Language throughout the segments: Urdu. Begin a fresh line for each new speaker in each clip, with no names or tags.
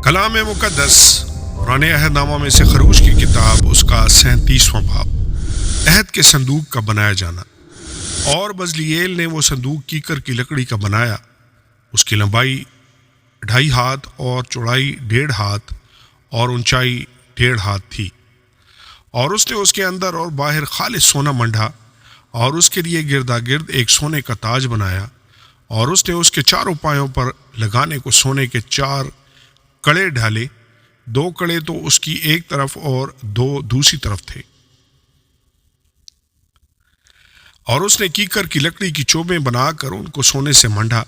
کلام مقدس قرآن عہد نامہ میں سے خروج کی کتاب اس کا 37واں باب، عہد کے صندوق کا بنایا جانا۔ اور بزلییل نے وہ صندوق کیکر کی لکڑی کا بنایا، اس کی لمبائی 2.5 ہاتھ اور چوڑائی 1.5 ہاتھ اور اونچائی 1.5 ہاتھ تھی، اور اس نے اس کے اندر اور باہر خالص سونا منڈھا، اور اس کے لیے گردا گرد ایک سونے کا تاج بنایا، اور اس نے اس کے چاروں پایوں پر لگانے کو سونے کے 4 کڑے ڈھالے، 2 کڑے تو اس کی ایک طرف اور 2 دوسری طرف تھے۔ اور اس نے کیکر کی لکڑی کی چوبیں بنا کر ان کو سونے سے منڈھا،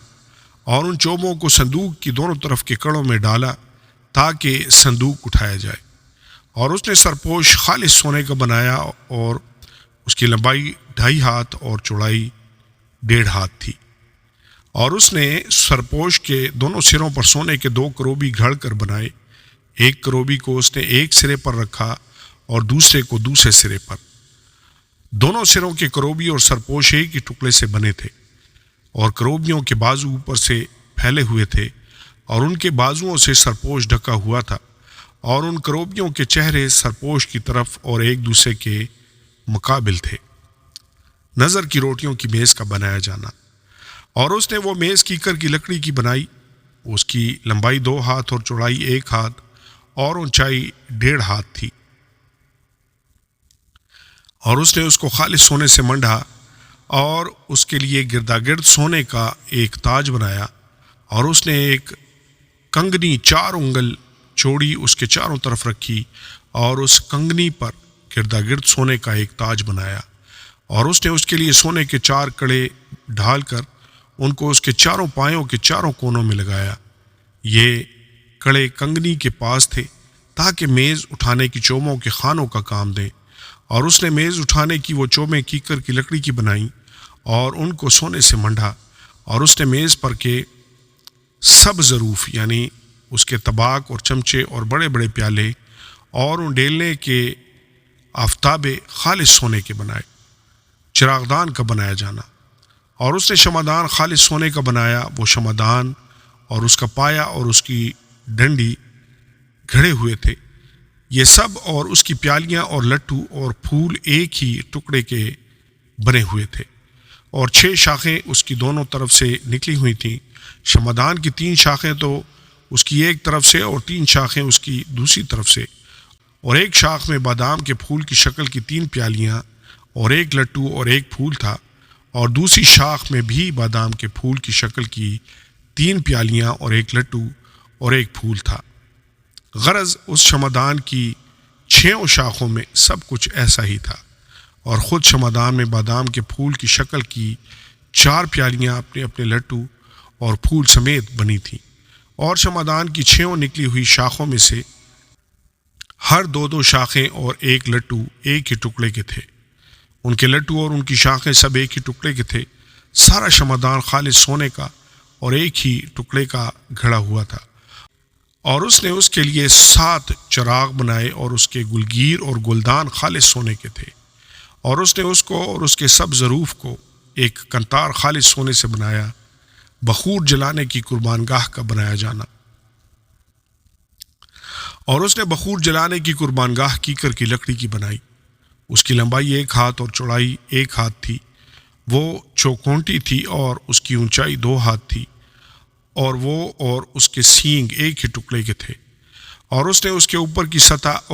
اور ان چوبوں کو صندوق کی دونوں طرف کے کڑوں میں ڈالا تاکہ صندوق اٹھایا جائے۔ اور اس نے سرپوش خالص سونے کا بنایا، اور اس کی لمبائی 2.5 ہاتھ اور چوڑائی 1.5 ہاتھ تھی۔ اور اس نے سرپوش کے دونوں سروں پر سونے کے 2 کروبی گھڑ کر بنائے، ایک کروبی کو اس نے ایک سرے پر رکھا اور دوسرے کو دوسرے سرے پر۔ دونوں سروں کے کروبی اور سرپوش ایک ہی ٹکڑے سے بنے تھے، اور کروبیوں کے بازو اوپر سے پھیلے ہوئے تھے، اور ان کے بازوؤں سے سرپوش ڈھکا ہوا تھا، اور ان کروبیوں کے چہرے سرپوش کی طرف اور ایک دوسرے کے مقابل تھے۔ نظر کی روٹیوں کی میز کا بنایا جانا۔ اور اس نے وہ میز کیکر کی لکڑی کی بنائی، اس کی لمبائی 2 ہاتھ اور چوڑائی 1 ہاتھ اور اونچائی 1.5 ہاتھ تھی۔ اور اس نے اس کو خالص سونے سے منڈھا، اور اس کے لیے گردا گرد سونے کا ایک تاج بنایا، اور اس نے ایک کنگنی 4 انگل چوڑی اس کے چاروں طرف رکھی، اور اس کنگنی پر گردا گرد سونے کا ایک تاج بنایا۔ اور اس نے اس کے لیے سونے کے 4 کڑے ڈھال کر ان کو اس کے چاروں پایوں کے چاروں کونوں میں لگایا۔ یہ کڑے کنگنی کے پاس تھے تاکہ میز اٹھانے کی چوبوں کے خانوں کا کام دیں۔ اور اس نے میز اٹھانے کی وہ چوبیں کیکر کی لکڑی کی بنائیں اور ان کو سونے سے منڈھا۔ اور اس نے میز پر کے سب ظروف یعنی اس کے طباق اور چمچے اور بڑے بڑے پیالے اور ان ڈیلنے کے آفتابے خالص سونے کے بنائے۔ چراغدان کا بنایا جانا۔ اور اس نے شمعدان خالص سونے کا بنایا، وہ شمعدان اور اس کا پایا اور اس کی ڈنڈی گھڑے ہوئے تھے، یہ سب اور اس کی پیالیاں اور لٹو اور پھول ایک ہی ٹکڑے کے بنے ہوئے تھے۔ اور 6 شاخیں اس کی دونوں طرف سے نکلی ہوئی تھیں، شمعدان کی 3 شاخیں تو اس کی ایک طرف سے اور 3 شاخیں اس کی دوسری طرف سے، اور ایک شاخ میں بادام کے پھول کی شکل کی 3 پیالیاں اور ایک لٹو اور ایک پھول تھا، اور دوسری شاخ میں بھی بادام کے پھول کی شکل کی 3 پیالیاں اور ایک لٹو اور ایک پھول تھا۔ غرض اس شمعدان کی 6 شاخوں میں سب کچھ ایسا ہی تھا، اور خود شمعدان میں بادام کے پھول کی شکل کی 4 پیالیاں اپنے اپنے لٹو اور پھول سمیت بنی تھیں۔ اور شمعدان کی 6 نکلی ہوئی شاخوں میں سے ہر 2 شاخیں اور ایک لٹو ایک ہی ٹکڑے کے تھے، ان کے لٹو اور ان کی شاخیں سب ایک ہی ٹکڑے کے تھے۔ سارا شمعدان خالص سونے کا اور ایک ہی ٹکڑے کا گھڑا ہوا تھا۔ اور اس نے اس کے لیے 7 چراغ بنائے، اور اس کے گلگیر اور گلدان خالص سونے کے تھے۔ اور اس نے اس کو اور اس کے سب ظروف کو ایک کنتار خالص سونے سے بنایا۔ بخور جلانے کی قربان گاہ کا بنایا جانا۔ اور اس نے بخور جلانے کی قربان گاہ کیکر کی لکڑی کی بنائی، اس کی لمبائی 1 ہاتھ اور چوڑائی 1 ہاتھ تھی، وہ چوکونٹی تھی اور اس کی اونچائی 2 ہاتھ تھی، اور وہ اور اس کے سینگ ایک ہی ٹکڑے کے تھے۔ اور اس نے اس کے اوپر کی سطح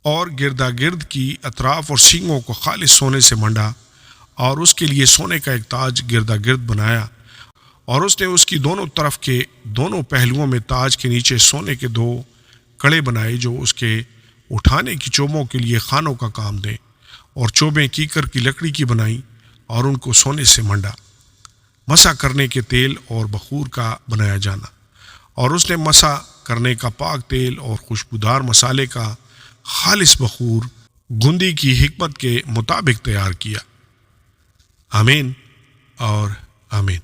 اور گردا گرد کی اطراف اور سینگوں کو خالص سونے سے منڈا، اور اس کے لیے سونے کا ایک تاج گردا گرد بنایا۔ اور اس نے اس کی دونوں طرف کے دونوں پہلوؤں میں تاج کے نیچے سونے کے 2 کڑے بنائے جو اس کے اٹھانے کی چوبوں کے لیے خانوں کا کام دیں، اور چوبیں کیکر کی لکڑی کی بنائیں اور ان کو سونے سے منڈا۔ مسح کرنے کے تیل اور بخور کا بنایا جانا۔ اور اس نے مسح کرنے کا پاک تیل اور خوشبودار مسالے کا خالص بخور گندی کی حکمت کے مطابق تیار کیا۔ آمین اور آمین۔